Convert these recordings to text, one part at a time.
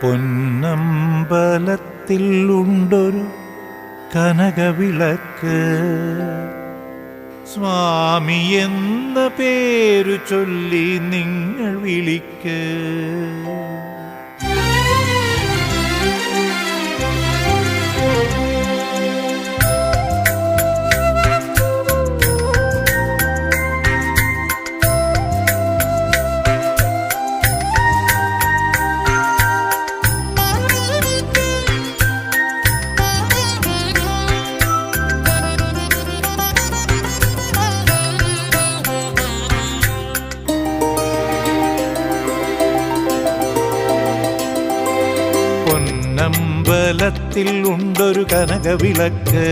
പൊന്നമ്പലത്തിൽ ഉണ്ടൊരു കനകവിളക്ക്, സ്വാമി എന്ന പേരു ചൊല്ലി നിങ്ങൾ വിളിക്ക്. പൊന്നമ്പലത്തിൽ ഉണ്ടൊരു കനകവിളക്ക്,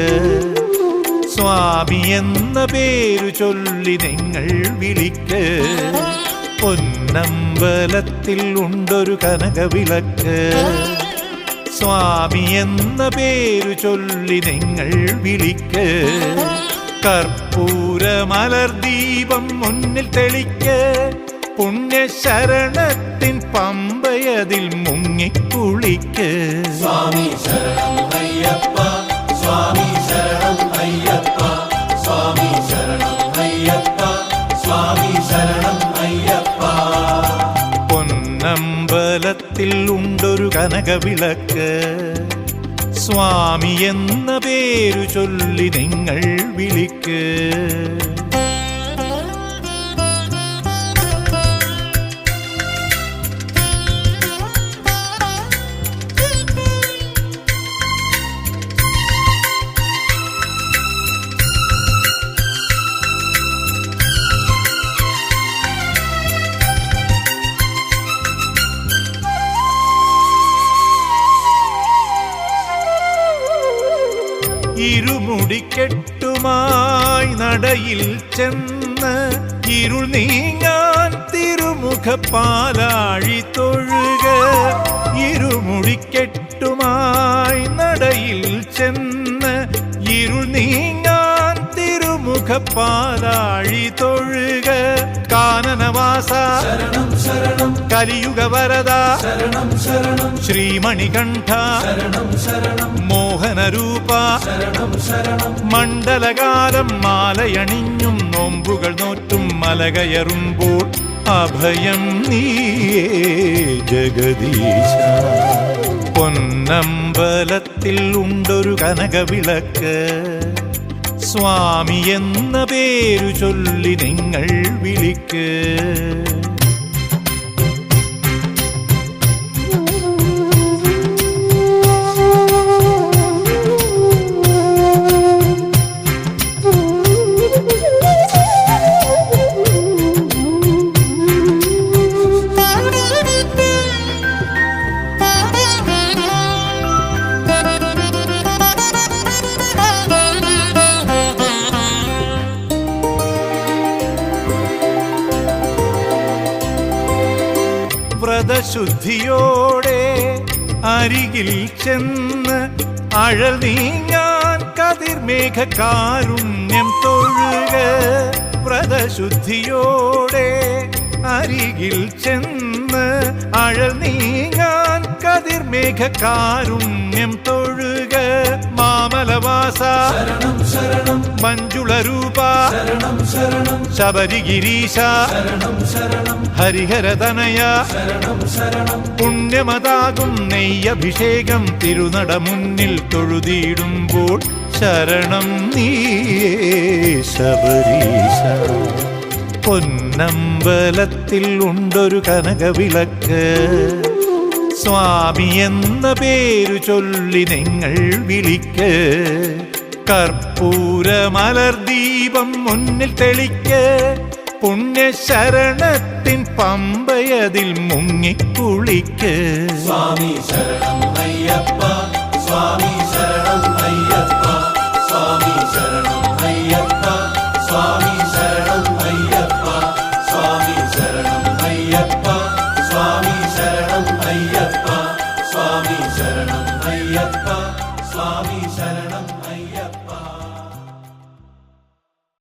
സ്വാമി എന്ന പേരു ചൊല്ലി നിങ്ങൾ വിളിക്ക്. പൊന്നമ്പലത്തിൽ ഉണ്ടൊരു കനകവിളക്ക്, സ്വാമി എന്ന പേരു ചൊല്ലി നിങ്ങൾ വിളിക്ക്. കർപ്പൂര മലർദീപം മുന്നിൽ തെളിക്ക്, പുണ്യശരണത്തിൻ പമ്പയതിൽ മുങ്ങിക്കുളിക്ക്. സ്വാമി ശരണം അയ്യപ്പ, സ്വാമി ശരണം അയ്യപ്പ, സ്വാമി ശരണം അയ്യപ്പ, സ്വാമി ശരണം അയ്യപ്പ. പൊന്നമ്പലത്തിൽ ഉണ്ടൊരു കനകവിളക്ക്, സ്വാമി എന്ന പേരു ചൊല്ലി നിങ്ങൾ വിളിക്ക്. ഇരുമുടിക്കെട്ടുമായി നടയിൽ ചെന്ന് ഇരുൾ നീങ്ങാൻ തിരുമുഖപ്പാലാഴി തൊഴുക. ഇരുമുടിക്കെട്ടുമായി നടയിൽ ചെന്ന് ഇരുൾ നീങ്ങാൻ തിരുമുഖപ്പാലാഴി തൊഴുക. കാനനവാസ ശരണം ശരണം, കലിയുഗ വരദ ശരണം ശരണം, ശ്രീമണികണ്ഠ ശരണം ശരണം, മോഹനരൂപ ശരണം ശരണം. മണ്ഡലകാലം മാലയണിഞ്ഞും നോമ്പുകൾ നോറ്റും മലകയറുമ്പോൾ അഭയം നീയേ ജഗദീശ. പൊന്നമ്പലത്തിൽ ഉണ്ടൊരു കനകവിളക്ക്, സ്വാമി എന്ന പേരു ചൊല്ലി നിങ്ങൾ വിളിക്ക്. വ്രതശുദ്ധിയോടെ അരികിൽ ചെന്ന് അഴൽ നീങ്ങാൻ കതിർമേഘ കാരുണ്യം തൊഴുക. വ്രതശുദ്ധിയോടെ അരികിൽ ചെന്ന് അഴൽ നീങ്ങാൻ കതിർമേഘ കാരുണ്യം തൊഴുക. മാമലവാസ ശരണം ശരണം, മഞ്ജുളരൂപ ശരണം ശരണം, ശബരിഗിരീശ ശരണം ശരണം, ഹരിഹരതനയ ശരണം ശരണം. പുണ്യമതാകും നെയ്യഭിഷേകം തിരുനട മുന്നിൽ തൊഴുതിയിടുമ്പോൾ ശരണം നീയേ ശബരീശ. പൊന്നമ്പലത്തിൽ ഉണ്ടൊരു കനകവിളക്ക്, സ്വാമി എന്ന പേരു ചൊല്ലി നിങ്ങൾ വിളിക്ക്. കർപ്പൂര മലർദീപം മുന്നിൽ തെളിക്ക്, പുണ്യശരണത്തിൻ പമ്പയതിൽ മുങ്ങിക്കുളിക്ക്. സ്വാമി ശരണം അയ്യപ്പ, സ്വാമി ശരണം അയ്യപ്പ,